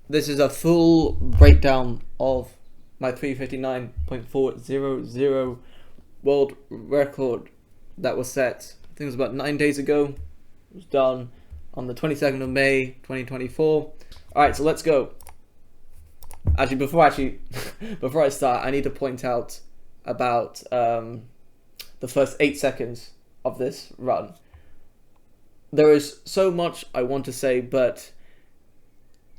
This is a full breakdown of my 359.400 world record that was set. I think it was about 9 days ago. It was done on the 22nd of May 2024. Alright, so let's go. Before I start, I need to point out about the first 8 seconds of this run. There is so much I want to say, but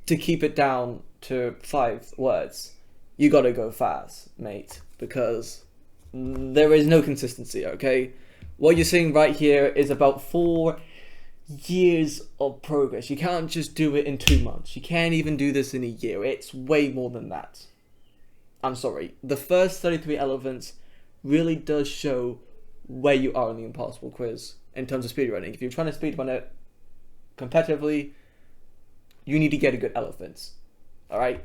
to keep it down to 5 words, you gotta go fast, mate, because there is no consistency, okay? What you're seeing right here is about 4 years of progress. You can't just do it in 2 months. You can't even do this in a year. It's way more than that. I'm sorry. The first 33 elephants really does show where you are in the Impossible Quiz in terms of speedrunning. If you're trying to speedrun it competitively, you need to get a good elephants. Alright?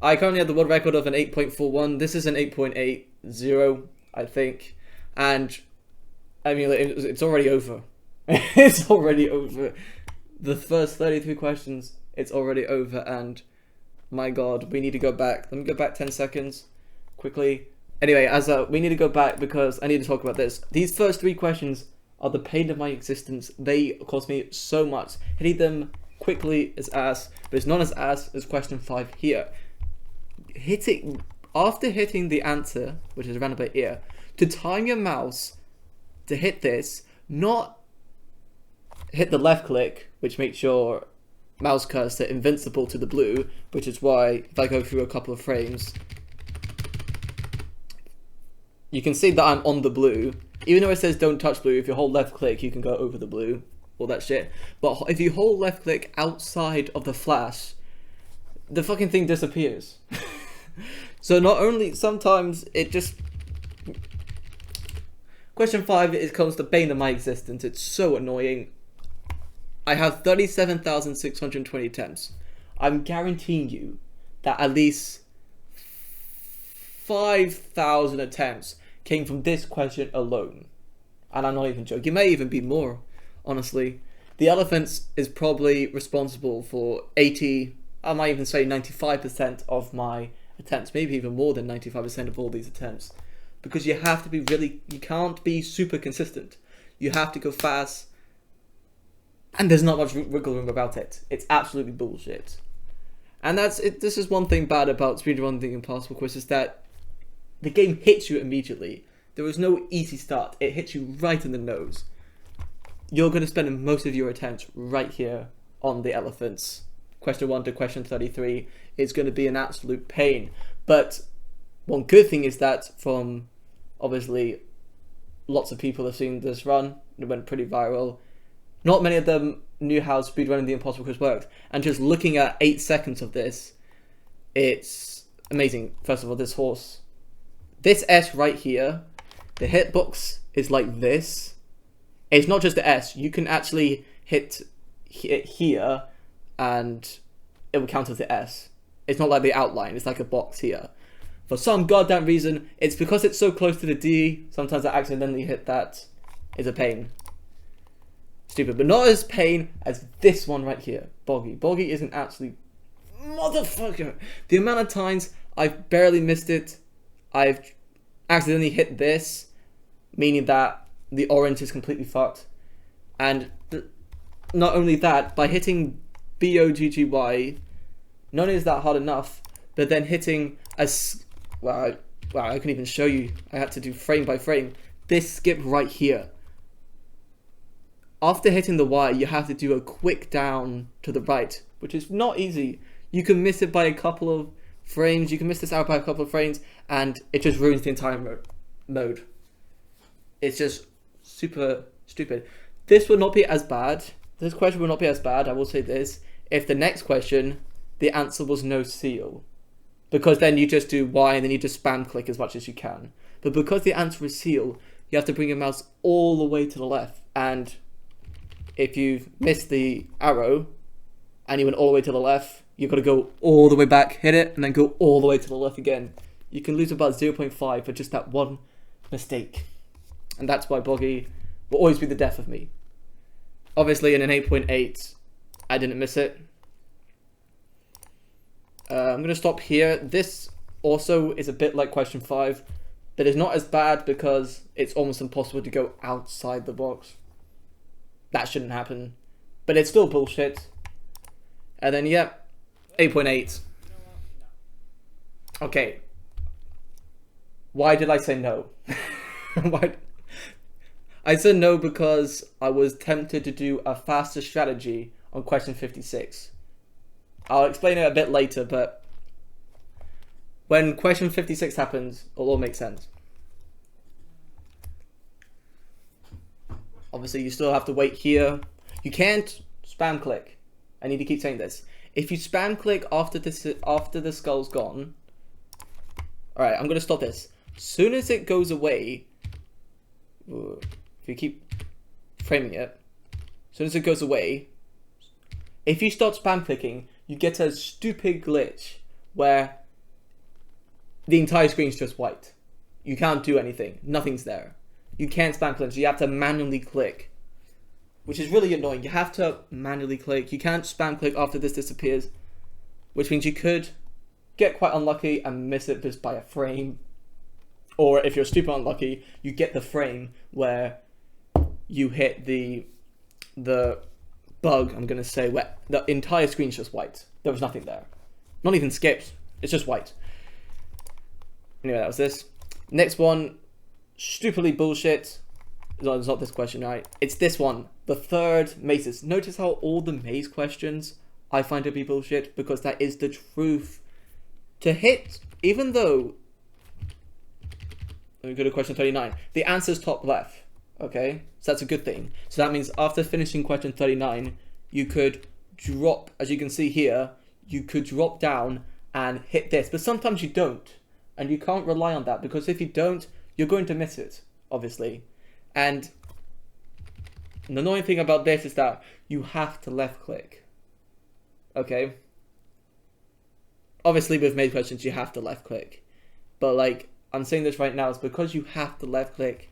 I currently have the world record of an 8.41. This is an 8.80, I think. And, I mean, it's already over. It's already over. The first 33 questions, it's already over. And, my god, we need to go back. Let me go back 10 seconds, quickly. Anyway, we need to go back because I need to talk about this. These first 3 questions are the pain of my existence. They cost me so much. Hitting them quickly is ass, but it's not as ass as question 5 here. After hitting the answer, which is around about here, to time your mouse to hit this, not hit the left click, which makes your mouse cursor invincible to the blue, which is why if I go through a couple of frames, you can see that I'm on the blue. Even though it says don't touch blue, if you hold left click, you can go over the blue. All that shit. But if you hold left click outside of the flash, the fucking thing disappears. So not only sometimes it just... Question 5, it comes the bane of my existence. It's so annoying. I have 37,620 attempts. I'm guaranteeing you that at least 5,000 attempts came from this question alone. And I'm not even joking. It may even be more. Honestly, the elephants is probably responsible for 80, I might even say 95% of my attempts, maybe even more than 95% of all these attempts, because you have to be you can't be super consistent. You have to go fast, and there's not much wiggle room about it. It's absolutely bullshit. And that's it. This is one thing bad about speedrunning the Impossible Quiz, is that the game hits you immediately. There was no easy start. It hits you right in the nose. You're going to spend most of your attempts right here on the elephants. Question 1 to question 33 is going to be an absolute pain. But one good thing is that from, obviously, lots of people have seen this run. It went pretty viral. Not many of them knew how speedrunning the Impossible Quiz worked. And just looking at 8 seconds of this, it's amazing. First of all, this horse. This S right here, the hitbox is like this. It's not just the S. You can actually hit here and it will count as the S. It's not like the outline. It's like a box here. For some goddamn reason, it's because it's so close to the D. Sometimes I accidentally hit that. It's a pain. Stupid. But not as pain as this one right here. Boggy. Boggy is an absolute motherfucker. The amount of times I've barely missed it. I've accidentally hit this, meaning that the orange is completely fucked. And not only that, by hitting BOGGY, not only is that hard enough, but then hitting wow, I couldn't even show you. I had to do frame by frame. This skip right here. After hitting the Y, you have to do a quick down to the right, which is not easy. You can miss it by a couple of frames. You can miss this out by a couple of frames, and it just ruins the entire mode. It's just super stupid. This would not be as bad. This question would not be as bad, I will say this, if the next question, the answer was no seal. Because then you just do Y and then you just spam click as much as you can. But because the answer is seal, you have to bring your mouse all the way to the left. And if you've missed the arrow and you went all the way to the left, you've got to go all the way back, hit it, and then go all the way to the left again. You can lose about 0.5 for just that one mistake. And that's why Boggy will always be the death of me. Obviously, in an 8.8, I didn't miss it. I'm going to stop here. This also is a bit like question 5, but it's not as bad because it's almost impossible to go outside the box. That shouldn't happen, but it's still bullshit. And then, yeah, 8.8. Okay. Why did I say no? Why? I said no because I was tempted to do a faster strategy on question 56. I'll explain it a bit later, but when question 56 happens, it'll all make sense. Obviously, you still have to wait here. You can't spam click. I need to keep saying this. If you spam click after the skull's gone, alright, I'm gonna stop this. Soon as it goes away, if you keep framing it, as soon as it goes away, if you start spam clicking, you get a stupid glitch where the entire screen is just white. You can't do anything. Nothing's there. You can't spam click, so you have to manually click, which is really annoying. You have to manually click. You can't spam click after this disappears, which means you could get quite unlucky and miss it just by a frame. Or if you're super unlucky, you get the frame where you hit the bug, I'm going to say, where the entire screen's just white. There was nothing there. Not even skipped. It's just white. Anyway, that was this. Next one, stupidly bullshit. It's not this question, right? It's this one. The third mazes. Notice how all the maze questions I find to be bullshit, because that is the truth. To hit, even though... Let me go to question 39. The answer's top left. Okay? So that's a good thing. So that means after finishing question 39, you could drop, as you can see here, you could drop down and hit this. But sometimes you don't. And you can't rely on that, because if you don't, you're going to miss it, obviously. And the annoying thing about this is that you have to left click. Okay? Obviously with maze questions you have to left click. But like, I'm saying this right now, it's because you have to left click.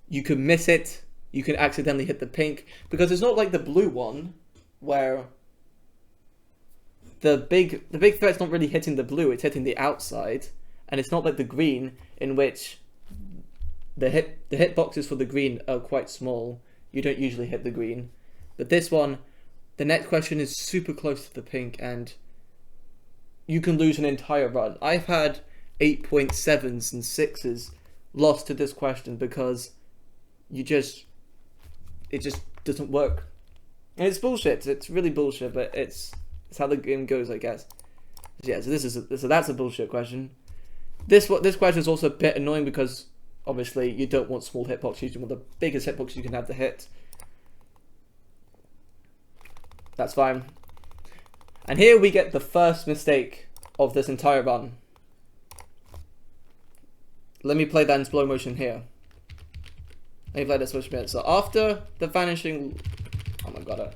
You could miss it, you can accidentally hit the pink, because it's not like the blue one where the big threat's not really hitting the blue, it's hitting the outside. And it's not like the green, in which the hit boxes for the green are quite small. You don't usually hit the green. But this one, the next question is super close to the pink, and you can lose an entire run. I've had 8.7s and 6s lost to this question because it just doesn't work. And it's bullshit. It's really bullshit, but it's how the game goes, I guess. Yeah, so that's a bullshit question. This question is also a bit annoying because obviously you don't want small hitboxes. You want the biggest hitboxes you can have to hit. That's fine. And here we get the first mistake of this entire run. Let me play that in slow motion here. Let me play that slow motion. So after the vanishing... Oh my god.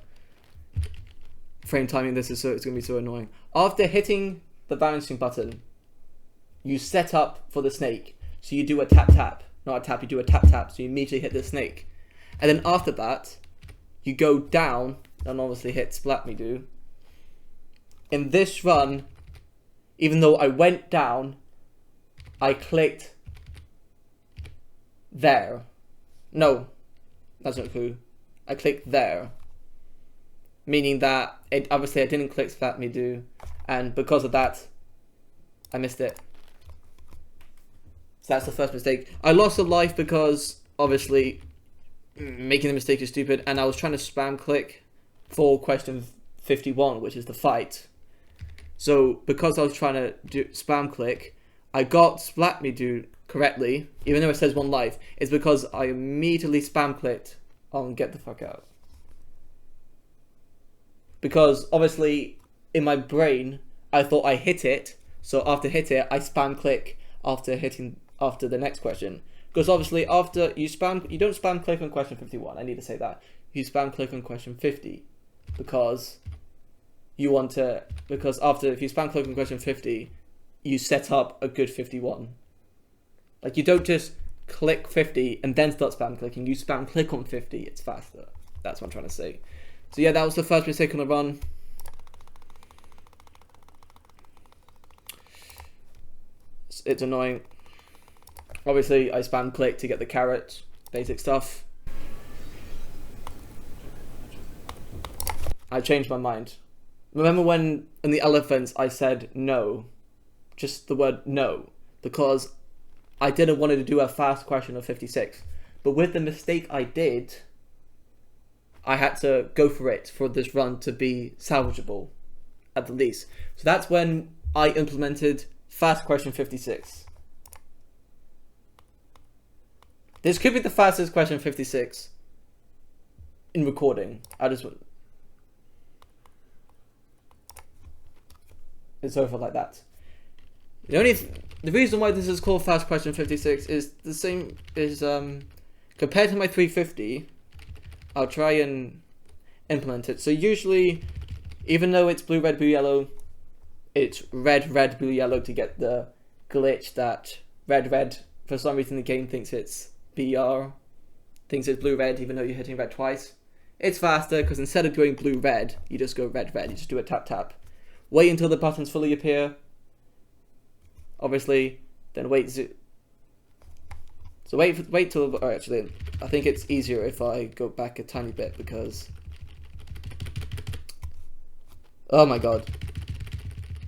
Frame timing this is it's going to be so annoying. After hitting the vanishing button, you set up for the snake. So you do a tap tap. Not a tap, you do a tap tap. So you immediately hit the snake. And then after that, you go down and obviously hit splat me do. In this run, even though I went down, I clicked there. No, that's not true. I clicked there. Meaning that, obviously I didn't click splat me do. And because of that, I missed it. So that's the first mistake. I lost a life because, obviously, making the mistake is stupid. And I was trying to spam click for question 51, which is the fight. So, because I was trying to do spam click, I got splat me do correctly, even though it says 1 life. It's because I immediately spam clicked on get the fuck out. Because, obviously, in my brain, I thought I hit it. So after hit it, I spam click after the next question. Because obviously after you don't spam click on question 51. I need to say that. You spam click on question 50 because you want to, because after, if you spam click on question 50, you set up a good 51. Like, you don't just click 50 and then start spam clicking. You spam click on 50. It's faster. That's what I'm trying to say. So yeah, that was the first mistake on the run. It's annoying. Obviously, I spam click to get the carrot, basic stuff. I changed my mind. Remember when in the elephants I said no? Just the word no. Because I didn't want to do a fast question of 56. But with the mistake I did, I had to go for it for this run to be salvageable, at the least. So that's when I implemented fast question 56. This could be the fastest question 56 in recording. It's over like that. The reason why this is called fast question 56 is the same is compared to my 350. I'll try and implement it. So usually, even though it's blue, red, blue, yellow, it's red, red, blue, yellow to get the glitch that red, red. For some reason, the game thinks it's BR, thinks it's blue, red, even though you're hitting red twice. It's faster because instead of going blue, red, you just go red, red. You just do a tap, tap. Wait until the buttons fully appear. Obviously, then wait. So wait till. Oh, actually, I think it's easier if I go back a tiny bit because. Oh my god,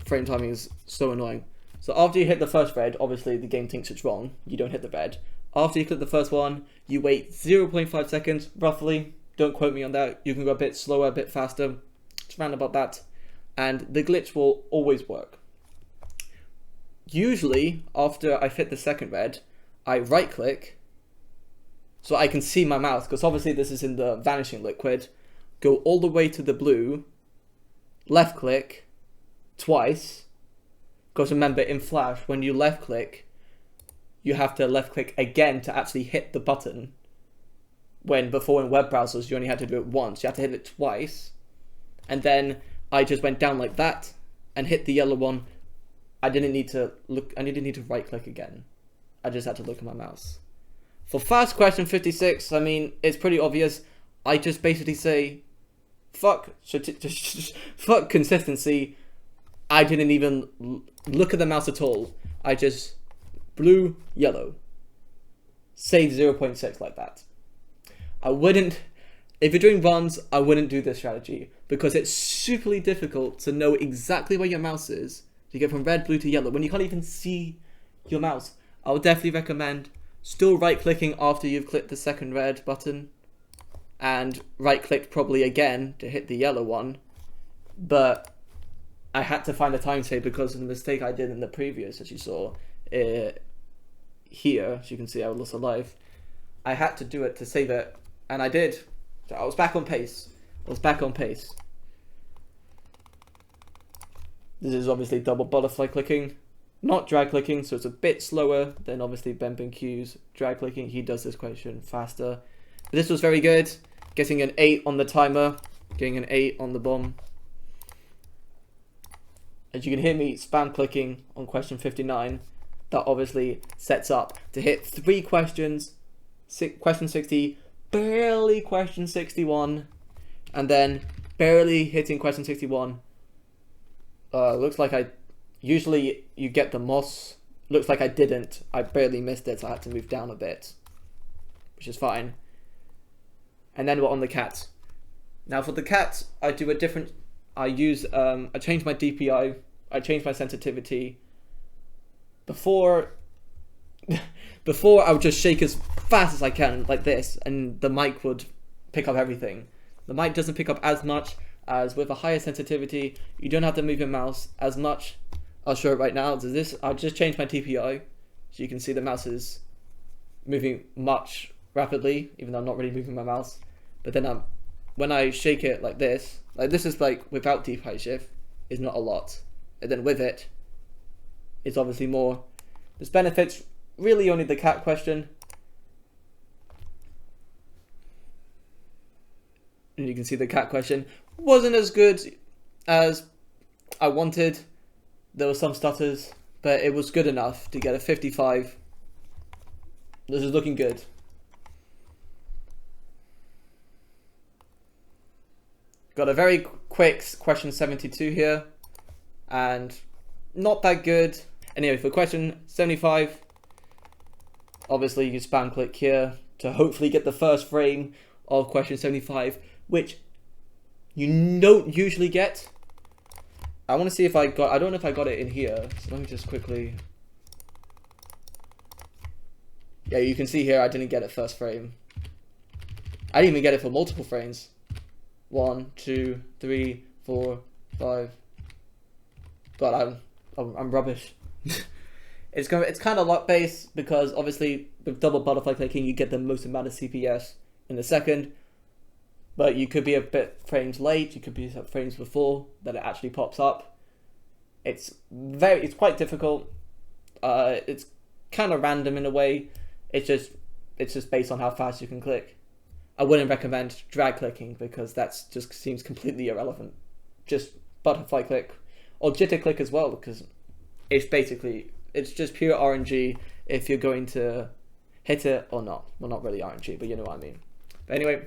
frame timing is so annoying. So after you hit the first red, obviously the game thinks it's wrong. You don't hit the red. After you click the first one, you wait 0.5 seconds roughly. Don't quote me on that. You can go a bit slower, a bit faster. It's around about that. And the glitch will always work. Usually, after I've hit the second red, I right click so I can see my mouse, because obviously this is in the vanishing liquid. Go all the way to the blue, left click twice, because remember in Flash, when you left click, you have to left click again to actually hit the button. When before in web browsers, you only had to do it once. You have to hit it twice. And then I just went down like that and hit the yellow one. I didn't need to right click again. I just had to look at my mouse. For fast question 56, I mean, it's pretty obvious. I just basically say, fuck consistency. I didn't even look at the mouse at all. I just blue, yellow. Save 0.6 like that. I wouldn't, if you're doing runs, I wouldn't do this strategy because it's superly difficult to know exactly where your mouse is to get from red, blue to yellow when you can't even see your mouse. I would definitely recommend still right clicking after you've clicked the second red button and right click probably again to hit the yellow one. But I had to find a time save because of the mistake I did in the previous, as you saw here, as you can see I was alive. I had to do it to save it, and I did. So I was back on pace. This is obviously double butterfly clicking, not drag clicking, so it's a bit slower than obviously Benben Q's drag clicking. He does this question faster. But this was very good. Getting an 8 on the timer, getting an 8 on the bomb. As you can hear me spam clicking on question 59, that obviously sets up to hit 3 questions, question 60, barely question 61, and then barely hitting question 61. Looks like usually you get the moss. Looks like I didn't. I barely missed it, so I had to move down a bit, which is fine. And then we're on the cat. Now for the cat, I do a different, I change my DPI, I change my sensitivity. Before I would just shake as fast as I can, like this, and the mic would pick up everything. The mic doesn't pick up as much as with a higher sensitivity. You don't have to move your mouse as much. I'll show it right now. So this, I'll just change my DPI, so you can see the mouse is moving much rapidly, even though I'm not really moving my mouse. But then when I shake it like this is like without DPI shift, is not a lot. And then with it, it's obviously more. This benefits really only the cat question. And you can see the cat question wasn't as good as I wanted. There were some stutters, but it was good enough to get a 55. This is looking good. Got a very quick question 72 here, and not that good. Anyway, for question 75, obviously you spam click here to hopefully get the first frame of question 75, which you don't usually get. I want to see if I don't know if I got it in here, so let me just quickly. Yeah, you can see here I didn't get it first frame. I didn't even get it for multiple frames. 1, 2, 3, 4, 5. God, I'm rubbish. It's kind of luck based because obviously with double butterfly clicking you get the most amount of CPS in a second, but you could be a bit frames late, you could be frames before that it actually pops up. It's quite difficult. It's kind of random in a way. It's just based on how fast you can click. I wouldn't recommend drag clicking because that just seems completely irrelevant. Just butterfly click or jitter click as well, because it's just pure RNG if you're going to hit it or not. Well, not really RNG, but you know what I mean. But anyway,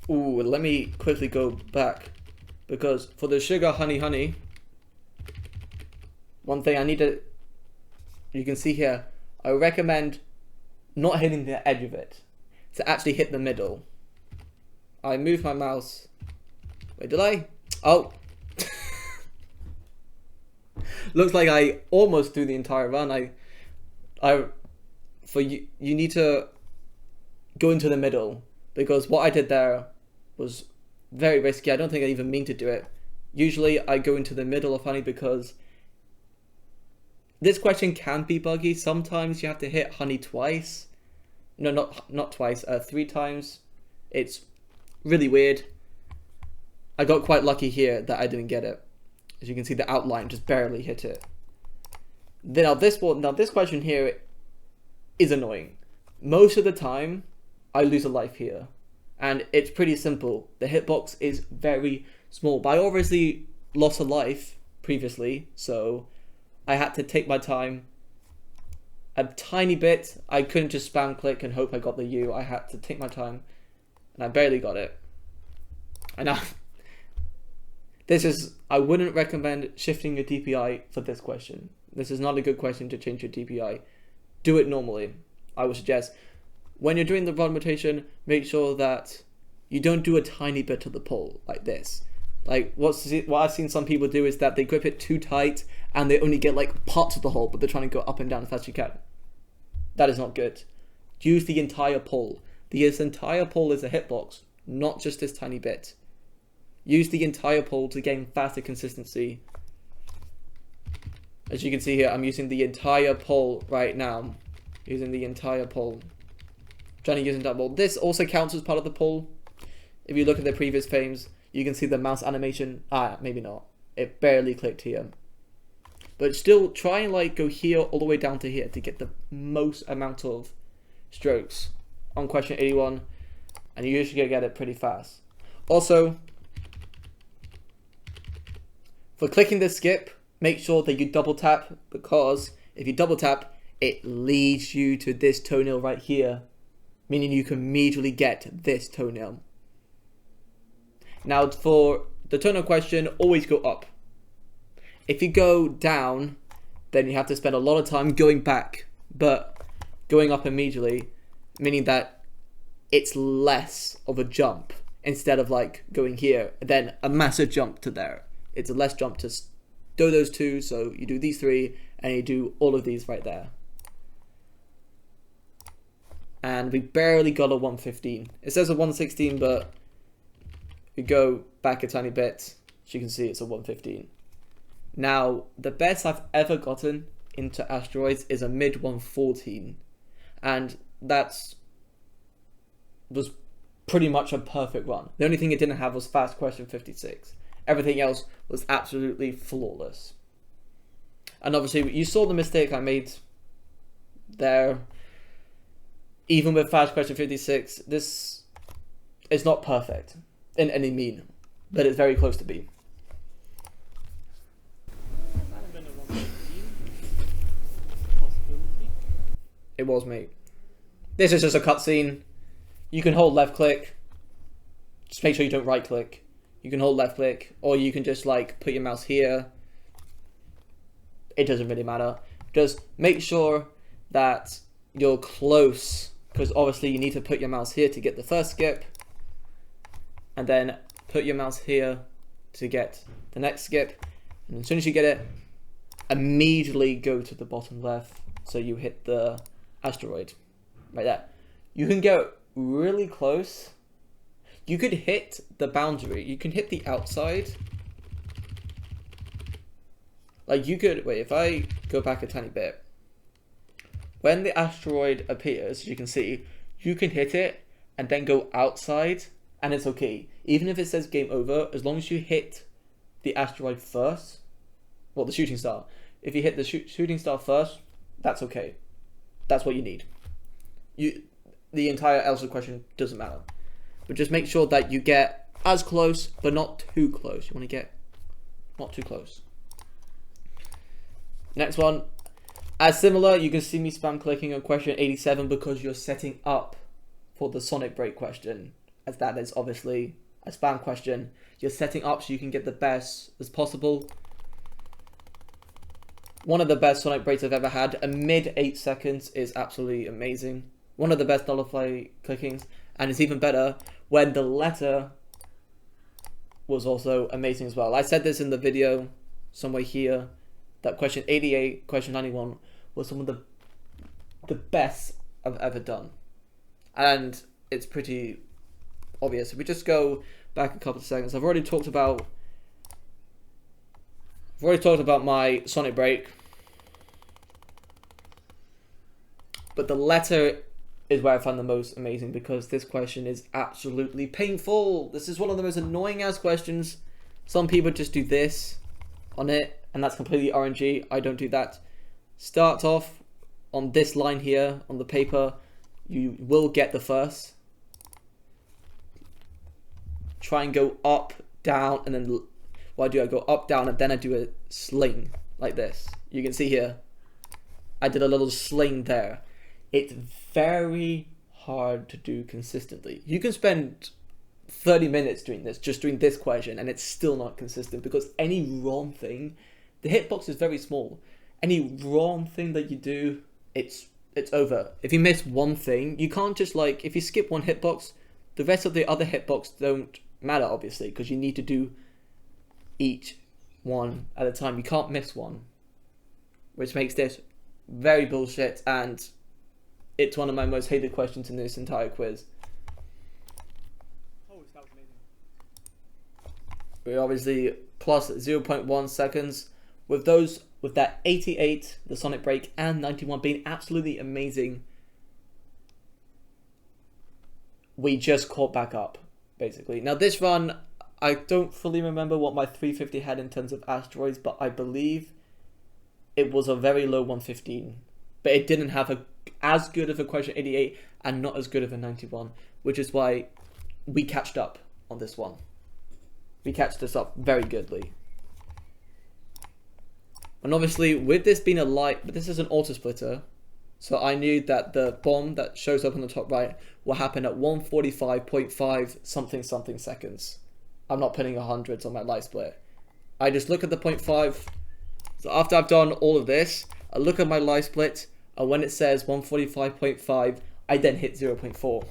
let me quickly go back, because for the sugar honey, one thing you can see here, I recommend not hitting the edge of it, to actually hit the middle. I moved my mouse. Wait, did I? Oh. Looks like I almost threw the entire run. You need to go into the middle, because what I did there was very risky. I don't think I even mean to do it. Usually I go into the middle of honey because this question can be buggy. Sometimes you have to hit honey twice. No, not twice, 3 times. It's really weird. I got quite lucky here that I didn't get it. As you can see, the outline just barely hit it. Now this question here is annoying. Most of the time, I lose a life here. And it's pretty simple. The hitbox is very small. But I obviously lost a life previously, so I had to take my time a tiny bit. I couldn't just spam click and hope I got the U. I had to take my time, and I barely got it. And I wouldn't recommend shifting your DPI for this question. This is not a good question to change your DPI. Do it normally. I would suggest when you're doing the rod rotation, make sure that you don't do a tiny bit of the pole like this. Like what I've seen some people do is that they grip it too tight and they only get like parts of the hole, but they're trying to go up and down as fast as you can. That is not good. Use the entire pole. This entire pole is a hitbox, not just this tiny bit. Use the entire pole to gain faster consistency. As you can see here, I'm using the entire pole right now. Using the entire pole. Trying to use the entire pole. This also counts as part of the pole. If you look at the previous frames, you can see the mouse animation. Maybe not. It barely clicked here. But still, try and like go here all the way down to here to get the most amount of strokes on question 81. And you usually get it pretty fast. Also, for clicking the skip, make sure that you double tap, because if you double tap, it leads you to this toenail right here, meaning you can immediately get this toenail. Now for the toenail question, always go up. If you go down, then you have to spend a lot of time going back, but going up immediately, meaning that it's less of a jump instead of like going here, then a massive jump to there. It's a less jump to do those two, so you do these 3 and you do all of these right there. And we barely got a 115. It says a 116, but we go back a tiny bit, as you can see it's a 115. Now, the best I've ever gotten into asteroids is a mid 114, and was pretty much a perfect run. The only thing it didn't have was fast question 56. Everything else was absolutely flawless. And obviously, you saw the mistake I made there. Even with fast question 56, this is not perfect in any mean, but it's very close to being. It was, mate. This is just a cutscene. You can hold left click. Just make sure you don't right click. You can hold left click, or you can just like put your mouse here. it doesn't really matter. Just make sure that you're close, because obviously you need to put your mouse here to get the first skip, and then put your mouse here to get the next skip, and as soon as you get it, immediately go to the bottom left so you hit the asteroid right there. You can go really close. You could hit the boundary, you can hit the outside. Like you could, wait, if I go back a tiny bit, when the asteroid appears, as you can see, you can hit it and then go outside and it's okay. Even if it says game over, as long as you hit the asteroid first, well, the shooting star. If you hit the shooting star first, that's okay. That's what you need. The entire answer question doesn't matter. But just make sure that you get as close, but not too close. You want to get not too close. Next one. As similar, you can see me spam clicking on question 87 because you're setting up for the Sonic Break question, as that is obviously a spam question. You're setting up so you can get the best as possible. One of the best Sonic Breaks I've ever had. A mid 8 seconds is absolutely amazing. One of the best nullify clickings, and it's even better when the letter was also amazing as well. I said this in the video somewhere here, that question 88, question 91 was some of the best I've ever done. And it's pretty obvious. If we just go back a couple of seconds, I've already talked about my Sonic Break. But the letter is where I find the most amazing, because this question is absolutely painful. This is one of the most annoying ass questions. Some people just do this on it, and that's completely RNG. I don't do that. Start off on this line here on the paper. You will get the first. Try and go up, down, and then what I do, I go up, down, and then I do a sling like this. You can see here, I did a little sling there. It's very hard to do consistently. You can spend 30 minutes doing this, just doing this question, and it's still not consistent, because any wrong thing, the hitbox is very small. Any wrong thing that you do, it's over. If you miss one thing, you can't just like, if you skip one hitbox, the rest of the other hitbox don't matter, obviously, because you need to do each one at a time. You can't miss one, which makes this very bullshit, and it's one of my most hated questions in this entire quiz. Oh, that was amazing. We're obviously plus 0.1 seconds. With that 88, the Sonic Break, and 91 being absolutely amazing, we just caught back up, basically. Now this run, I don't fully remember what my 350 had in terms of asteroids, but I believe it was a very low 115. But it didn't have as good of a question 88 and not as good of a 91, which is why we catched up on this one. We catched this up very goodly. And obviously, with this being a light, but this is an auto splitter, so I knew that the bomb that shows up on the top right will happen at 145.5 something seconds. I'm not putting hundreds on my light split. I just look at the 0.5. So after I've done all of this, I look at my light split, and when it says 145.5, I then hit 0.4.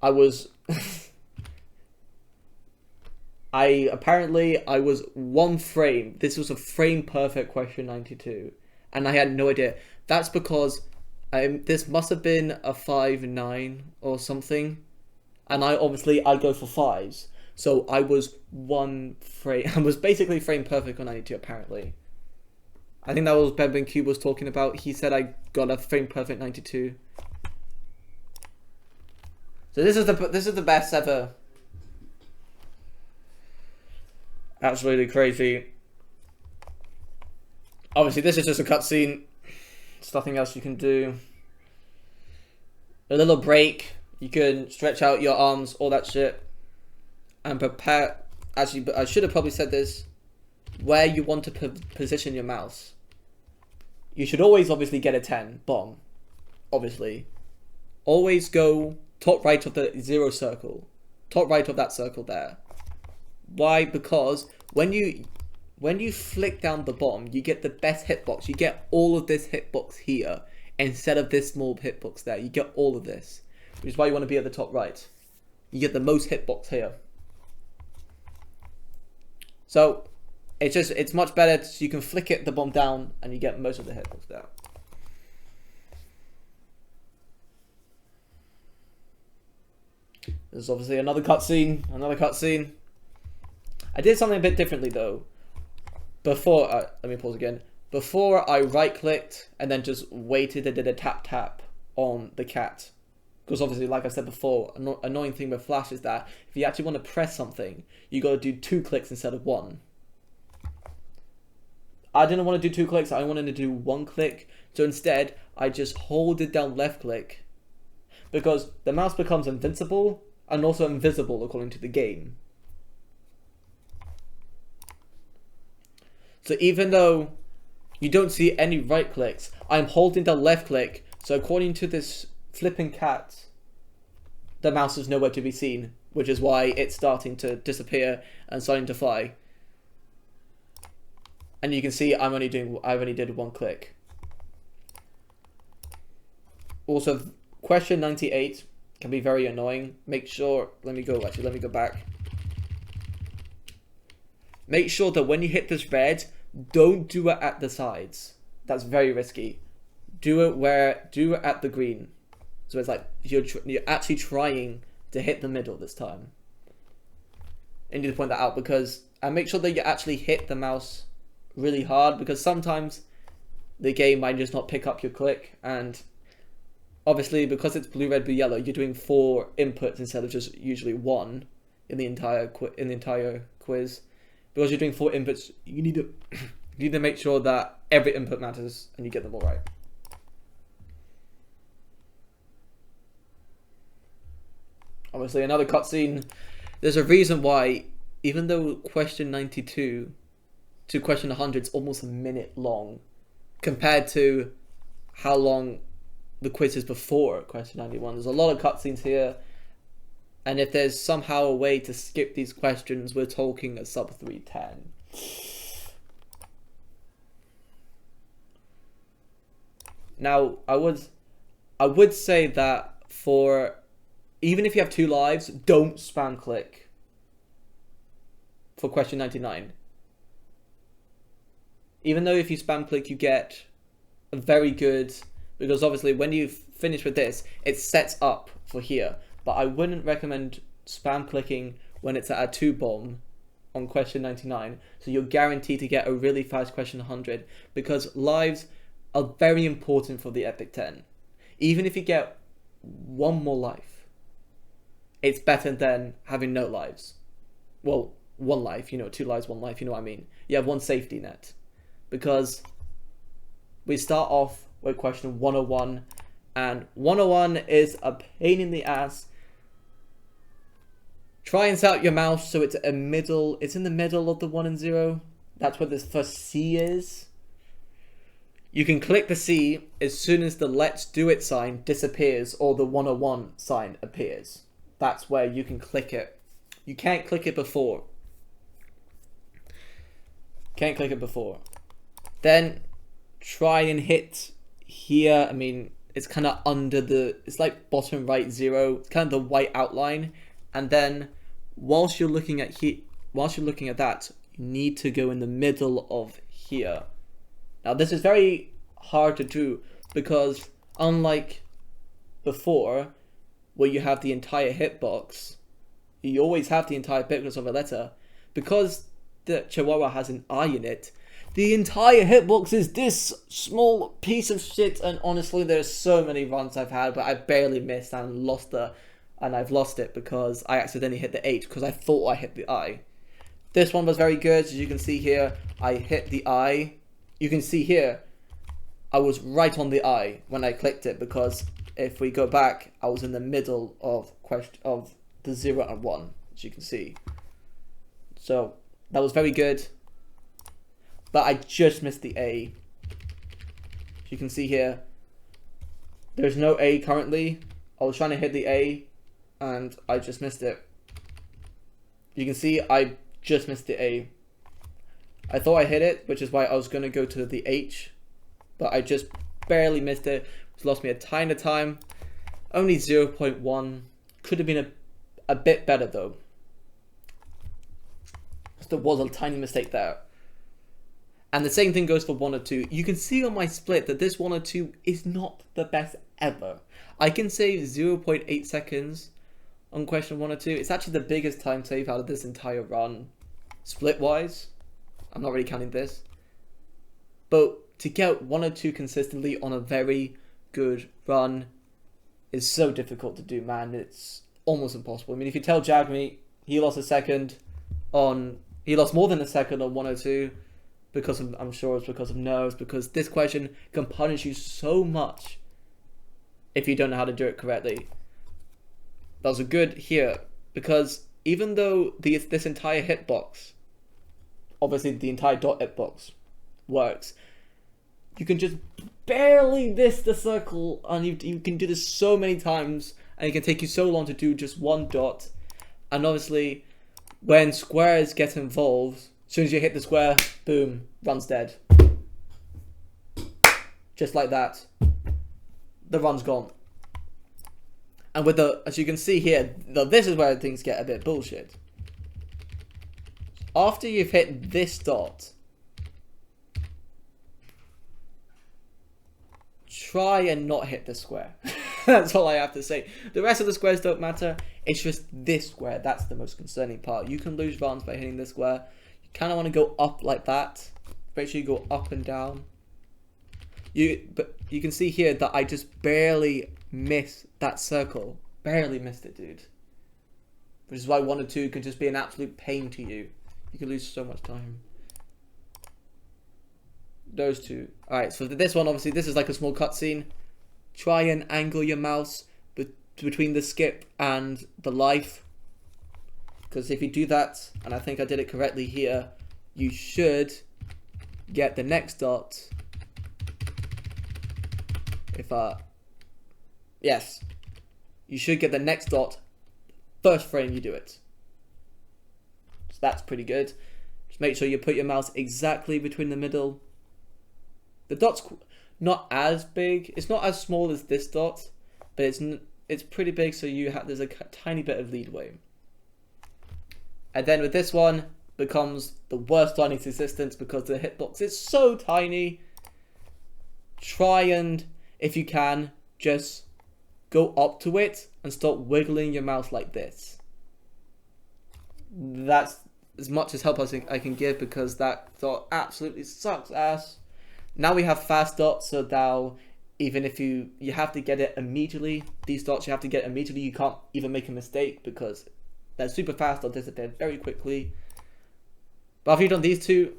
I was I was one frame. This was a frame perfect question 92, and I had no idea. That's because this must have been a 5.9 or something, and I go for 5s. So I was one frame. I was basically frame perfect on 92 apparently. I think that was Ben Cube was talking about. He said I got a frame perfect 92. So this is the best ever. Absolutely crazy. Obviously, this is just a cutscene. There's nothing else you can do. A little break. You can stretch out your arms, all that shit. And prepare. Actually, I should have probably said this. Where you want to position your mouse. You should always obviously get a 10 bomb. Obviously. Always go top right of the 0 circle. Top right of that circle there. Why? Because when you flick down the bottom, you get the best hitbox. You get all of this hitbox here instead of this small hitbox there. You get all of this, which is why you want to be at the top right. You get the most hitbox here. So it's much better. So you can flick it the bomb down and you get most of the hitbox there. There's obviously another cutscene. I did something a bit differently though. Before, let me pause again. Before I right clicked and then just waited and did a tap on the cat. Because obviously, like I said before, annoying thing with Flash is that if you actually want to press something, you got to do 2 clicks instead of 1. I didn't want to do 2 clicks, I wanted to do 1 click. So instead, I just hold it down left click. Because the mouse becomes invincible and also invisible according to the game. So even though you don't see any right clicks, I'm holding down left click. So according to this flipping cat, the mouse is nowhere to be seen, which is why it's starting to disappear and starting to fly. And you can see I only did 1 click. Also, question 98 can be very annoying. Make sure, let me go back. Make sure that when you hit this red, don't do it at the sides. That's very risky. Do it at the green. So it's like you're actually trying to hit the middle this time. I need to point that out and make sure that you actually hit the mouse really hard, because sometimes the game might just not pick up your click, and obviously because it's blue, red, blue, yellow, you're doing 4 inputs instead of just usually 1 in the entire quiz. Because you're doing 4 inputs, you need to make sure that every input matters and you get them all right. Obviously, another cutscene. There's a reason why, even though question 92 to question 100 is almost a minute long, compared to how long the quiz is before question 91. There's a lot of cutscenes here, and if there's somehow a way to skip these questions, we're talking a sub 310. Now, I would say that even if you have 2 lives, don't spam click for question 99. Even though if you spam click, you get a very good, because obviously when you finish with this, it sets up for here. But I wouldn't recommend spam clicking when it's at a 2 bomb on question 99. So you're guaranteed to get a really fast question 100, because lives are very important for the Epic 10. Even if you get 1 more life, it's better than having no lives. Well, 1 life, 2 lives, 1 life, you know what I mean? You have 1 safety net. Because we start off with question 101, and 101 is a pain in the ass. Try and set up your mouse so it's in the middle of the 1 and 0. That's where this first C is. You can click the C as soon as the let's do it sign disappears or the 101 sign appears. That's where you can click it. You can't click it before. Then try and hit here. I mean, it's kind of under it's like bottom right 0. It's kind of the white outline. And then whilst you're looking at that, you need to go in the middle of here. Now this is very hard to do, because unlike before, where you have the entire hitbox, you always have the entire hitbox of a letter. Because the Chihuahua has an I in it, the entire hitbox is this small piece of shit. And honestly, there's so many runs I've had, but I barely missed and I've lost it because I accidentally hit the 8 because I thought I hit the I. This one was very good. As you can see here, I hit the I. You can see here, I was right on the I when I clicked it, because if we go back, I was in the middle of the 0 and 1, as you can see. So that was very good, but I just missed the A. As you can see here, there's no A currently. I was trying to hit the A, and I just missed it. You can see I just missed the A. I thought I hit it, which is why I was going to go to the H, but I just barely missed it. It's lost me a tiny time. Only 0.1. Could have been a bit better though. There was a tiny mistake there. And the same thing goes for 1 or 2. You can see on my split that this 1 or 2 is not the best ever. I can save 0.8 seconds on question 1 or 2. It's actually the biggest time save out of this entire run, split wise. I'm not really counting this. But to get 1 or 2 consistently on a very good run is so difficult to do, man. It's almost impossible. I mean, if you tell Jagmeet he lost a second on... He lost more than a second on 102 because of, I'm sure it's because of nerves, because this question can punish you so much if you don't know how to do it correctly. That was a good here, because even though this entire hitbox, obviously the entire dot hitbox works, you can just barely miss the circle, and you can do this so many times, and it can take you so long to do just one dot. And obviously, when squares get involved, as soon as you hit the square, boom, run's dead. Just like that. The run's gone. And with the, as you can see here, this is where things get a bit bullshit. After you've hit this dot, try and not hit the square. That's all I have to say. The rest of the squares don't matter. It's just this square. That's the most concerning part. You can lose runs by hitting this square. You kind of want to go up like that. Make sure you go up and down. But you can see here that I just barely missed that circle. Barely missed it, dude. Which is why 1 or 2 can just be an absolute pain to you. You can lose so much time. Those two. Alright, so this one, obviously, this is like a small cutscene. Try and angle your mouse between the skip and the life. Because if you do that, and I think I did it correctly here, you should get the next dot. Yes. You should get the next dot first frame you do it. So that's pretty good. Just make sure you put your mouse exactly between the middle. The dot's not as big. It's not as small as this dot, but it's pretty big, so there's a tiny bit of leadway. And then with this one, becomes the worst on its existence because the hitbox is so tiny. Try and, if you can, just go up to it and start wiggling your mouse like this. That's as much as help as I can give, because that dot absolutely sucks ass. Now we have fast dots, so now even if you have to get it immediately, these dots you have to get immediately, you can't even make a mistake because they're super fast, they'll disappear very quickly. But after you've done these two,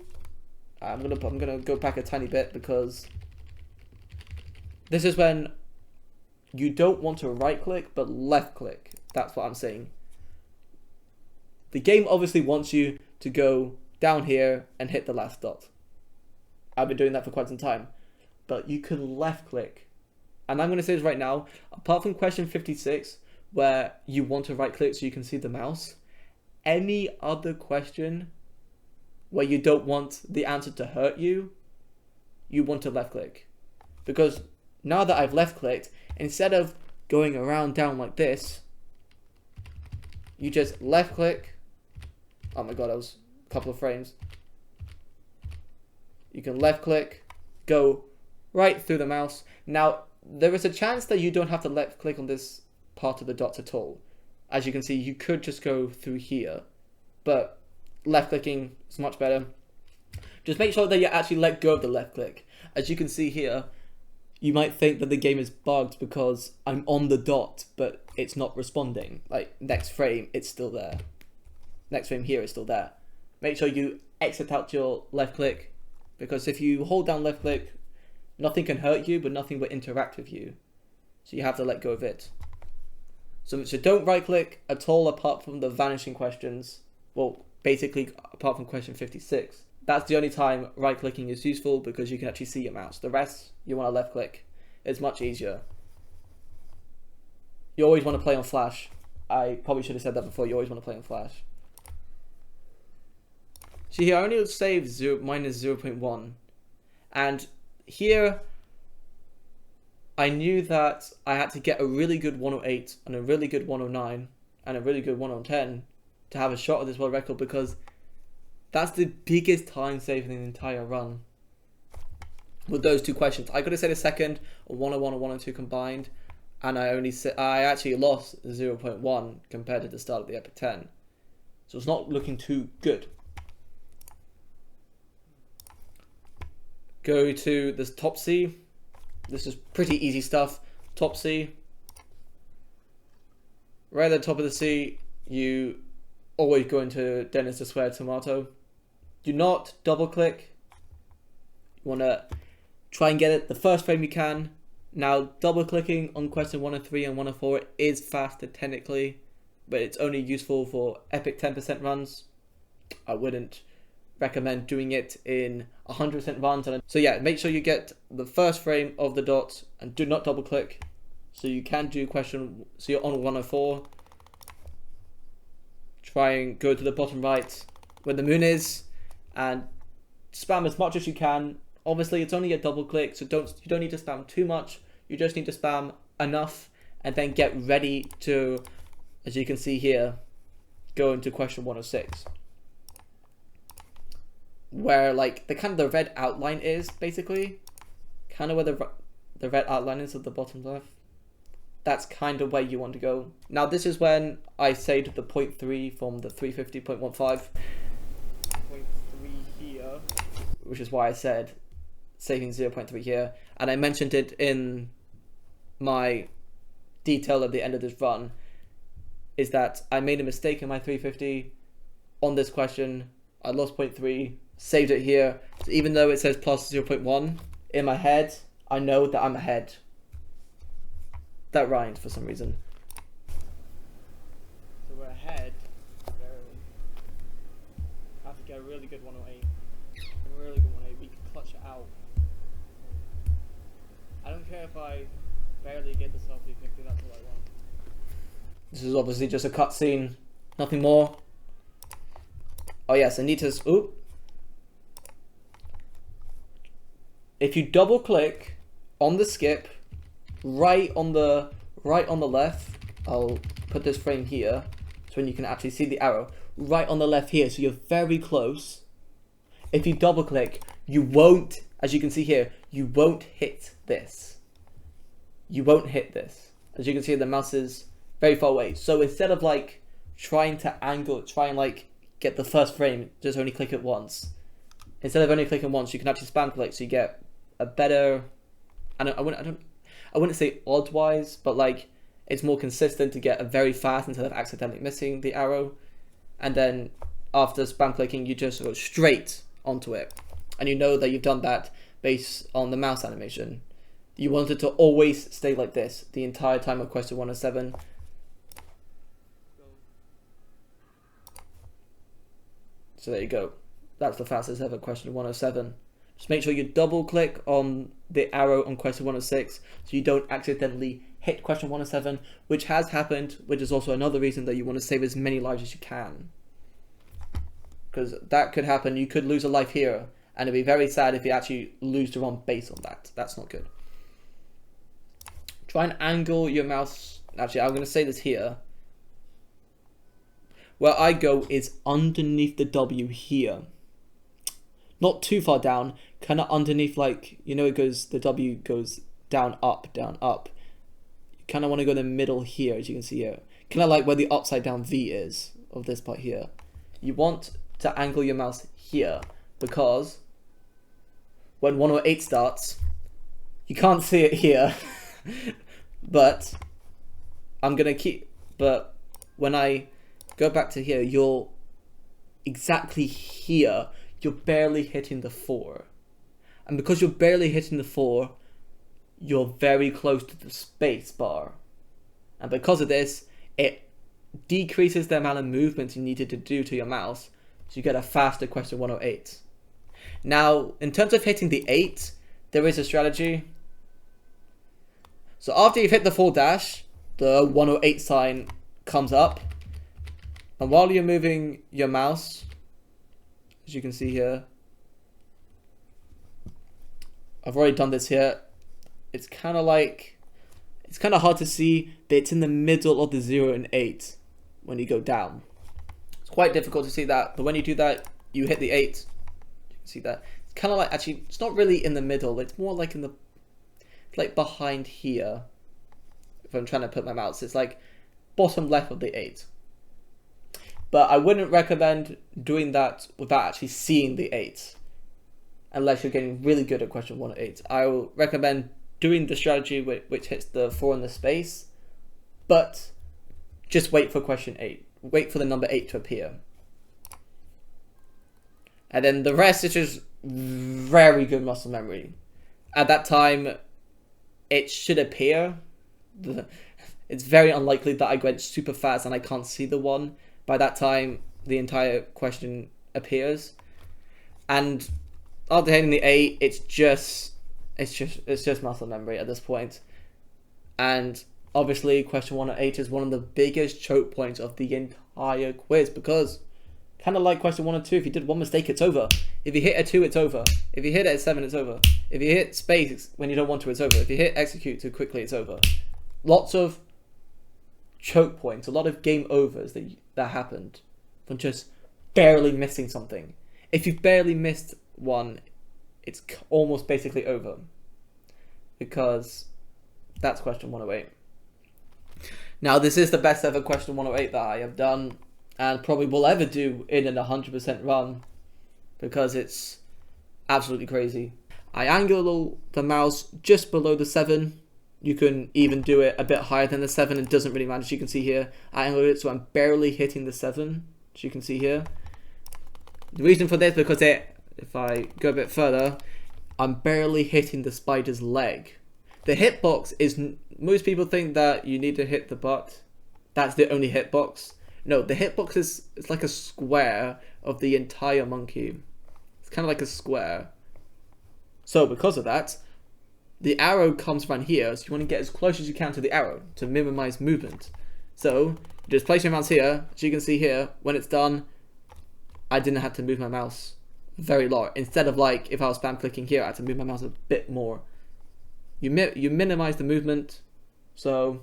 I'm gonna go back a tiny bit, because this is when you don't want to right click but left click. That's what I'm saying. The game obviously wants you to go down here and hit the last dot. I've been doing that for quite some time. But you can left click. And I'm going to say this right now, apart from question 56, where you want to right click so you can see the mouse, any other question where you don't want the answer to hurt you, you want to left click. Because now that I've left clicked, instead of going around down like this, you just left click. Oh my god, that was a couple of frames. You can left click, go right through the mouse. Now, there is a chance that you don't have to left click on this part of the dots at all. As you can see, you could just go through here, but left clicking is much better. Just make sure that you actually let go of the left click. As you can see here, you might think that the game is bugged because I'm on the dot, but it's not responding. Like, next frame, it's still there. Next frame here is still there. Make sure you exit out your left click, because if you hold down left click, nothing can hurt you, but nothing will interact with you. So you have to let go of it. So don't right click at all apart from the vanishing questions. Well, basically apart from question 56. That's the only time right clicking is useful, because you can actually see your mouse. The rest, you want to left click. It's much easier. You always want to play on flash. I probably should have said that before. You always want to play on flash. See here, I only saved minus 0.1. And here, I knew that I had to get a really good 108 and a really good 109 and a really good 110 to have a shot at this world record, because that's the biggest time save in the entire run. With those two questions, I could have said a second, a 101 or 102 combined, and I actually lost 0.1 compared to the start of the Epic 10. So it's not looking too good. Go to this top C. This is pretty easy stuff. Top C. Right at the top of the C, you always go into Dennis the Square Tomato. Do not double click. You want to try and get it the first frame you can. Now, double clicking on question 103 and 104 is faster technically, but it's only useful for epic 10% runs. I wouldn't recommend doing it in 100% runs. So yeah, make sure you get the first frame of the dot and do not double click. So you can do question, so you're on 104. Try and go to the bottom right where the moon is and spam as much as you can. Obviously, it's only a double click, so you don't need to spam too much. You just need to spam enough and then get ready to, as you can see here, go into question 106. Where like the red outline is, basically. Kind of where the red outline is at the bottom left. That's kind of where you want to go. Now this is when I saved the 0.3 from the 350.15. 0.3 here. Which is why I said saving 0.3 here. And I mentioned it in my detail at the end of this run. Is that I made a mistake in my 350 on this question. I lost 0.3, saved it here. So even though it says plus 0.1, in my head, I know that I'm ahead. That rhymed for some reason. So we're ahead. Barely. I have to get a really good 108. A really good 108. We can clutch it out. I don't care if I barely get the self 350. That's all I want. This is obviously just a cutscene. Nothing more. Oh yes, I need to. Oop. If you double click on the skip. Right on the left, I'll put this frame here so when you can actually see the arrow. Right on the left here, so you're very close. If you double click, you won't, as you can see here, you won't hit this. You won't hit this. As you can see, the mouse is very far away. So instead of like trying to try and like get the first frame, just only click it once. Instead of only clicking once, you can actually spam click, so you get a better. I wouldn't say odd-wise, but like it's more consistent to get a very fast instead of accidentally missing the arrow. And then after spam clicking, you just go straight onto it. And you know that you've done that based on the mouse animation. You want it to always stay like this the entire time of question 107. So there you go. That's the fastest ever question 107. Just make sure you double click on the arrow on question 106 so you don't accidentally hit question 107, which has happened, which is also another reason that you want to save as many lives as you can. Because that could happen, you could lose a life here, and it'd be very sad if you actually lose the wrong base on that. That's not good. Try and angle your mouse. Actually, I'm going to say this here. Where I go is underneath the W here. Not too far down, kind of underneath, like, you know, the W goes down, up, down, up. You kind of want to go in the middle here, as you can see here. Kind of like where the upside down V is of this part here. You want to angle your mouse here, because when 108 starts, you can't see it here, but when I go back to here, you're exactly here. You're barely hitting the 4. And because you're barely hitting the 4, you're very close to the space bar. And because of this, it decreases the amount of movement you needed to do to your mouse, so you get a faster question 108. Now, in terms of hitting the 8, there is a strategy. So after you've hit the full dash, the 108 sign comes up. And while you're moving your mouse, as you can see here. I've already done this here. It's kind of hard to see that it's in the middle of the 0 and 8 when you go down. It's quite difficult to see that, but when you do that, you hit the 8. You can see that. It's kind of like, actually, it's not really in the middle. It's more like like behind here. If I'm trying to put my mouse, it's like bottom left of the 8. But I wouldn't recommend doing that without actually seeing the 8. Unless you're getting really good at question 1 or 8. I will recommend doing the strategy which hits the 4 in the space, but just wait for question 8. Wait for the number 8 to appear. And then the rest is just very good muscle memory. At that time, it should appear. It's very unlikely that I went super fast and I can't see the 1. By that time, the entire question appears. And after hitting the 8, it's just muscle memory at this point. And obviously, question 1 or 8 is one of the biggest choke points of the entire quiz, because kind of like question 1 or 2, if you did one mistake, it's over. If you hit a 2, it's over. If you hit it at 7, it's over. If you hit space when you don't want to, it's over. If you hit execute too quickly, it's over. Lots of choke points, a lot of game overs that happened from just barely missing something. If you've barely missed one, it's almost basically over, because that's question 108. Now, this is the best ever question 108 that I have done, and probably will ever do in an 100% run, because it's absolutely crazy. I angle the mouse just below the 7. You can even do it a bit higher than the 7. It doesn't really matter. As you can see here, I angled it so I'm barely hitting the 7. As you can see here. The reason for this, because if I go a bit further, I'm barely hitting the spider's leg. The hitbox is, most people think that you need to hit the butt. That's the only hitbox. No, the hitbox is, it's like a square of the entire monkey. It's kind of like a square. So because of that, the arrow comes around here, so you want to get as close as you can to the arrow to minimize movement. So you just place your mouse here. As you can see here, when it's done, I didn't have to move my mouse very low. Instead of like if I was spam clicking here, I had to move my mouse a bit more. You minimize the movement, so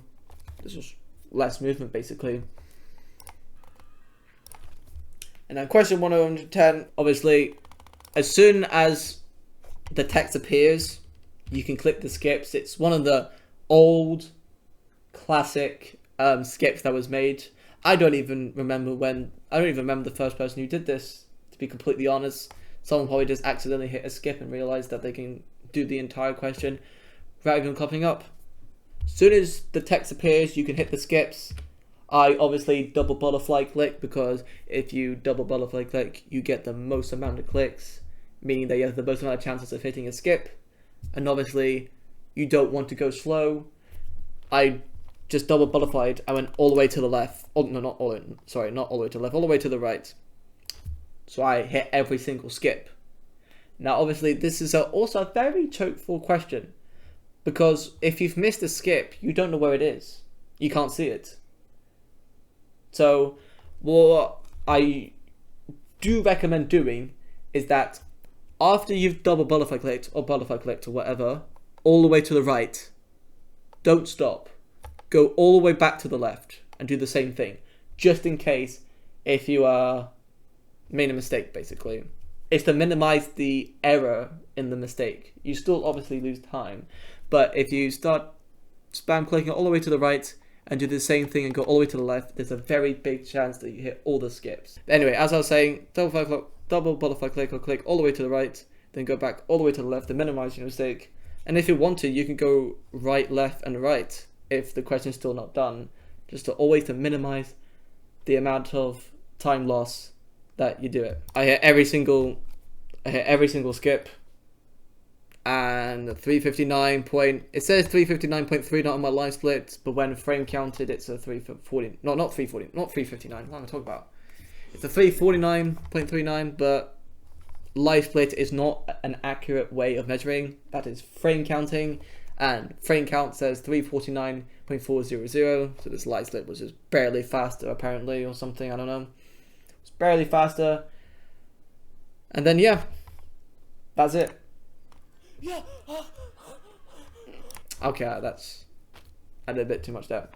there's just less movement basically. And then question 110, obviously, as soon as the text appears, you can click the skips. It's one of the old classic skips that was made. I don't even remember the first person who did this, to be completely honest. Someone probably just accidentally hit a skip and realized that they can do the entire question without even copying up. As soon as the text appears, you can hit the skips. I obviously double butterfly click, because if you double butterfly click, you get the most amount of clicks, meaning that you have the most amount of chances of hitting a skip. And obviously, you don't want to go slow. I just double butterflied. I went all the way to the left. Oh, no, not all the way. Sorry, not all the way to the left. All the way to the right. So I hit every single skip. Now, obviously, this is also a very chokeful question, because if you've missed a skip, you don't know where it is. You can't see it. So what I do recommend doing is that after you've double butterfly clicked or butterfly clicked or whatever, all the way to the right, don't stop. Go all the way back to the left and do the same thing, just in case if you made a mistake, basically. It's to minimize the error in the mistake. You still obviously lose time, but if you start spam clicking all the way to the right and do the same thing and go all the way to the left, there's a very big chance that you hit all the skips. Anyway, as I was saying, double butterfly click or click all the way to the right, then go back all the way to the left to minimize your mistake. And if you want to, you can go right, left, and right if the question's still not done, just to always to minimize the amount of time loss that you do it. I hit every single skip, and 359 point, it says 359.3 not on my line split, but when frame counted it's a 340, not 340, not 359, what am I talking about? It's a 349.39, but live split is not an accurate way of measuring. That is frame counting, and frame count says 349.400, so this live split was just barely faster apparently, or something, I don't know. It's barely faster. And then yeah, that's it. Yeah. Okay, that's I did a bit too much there.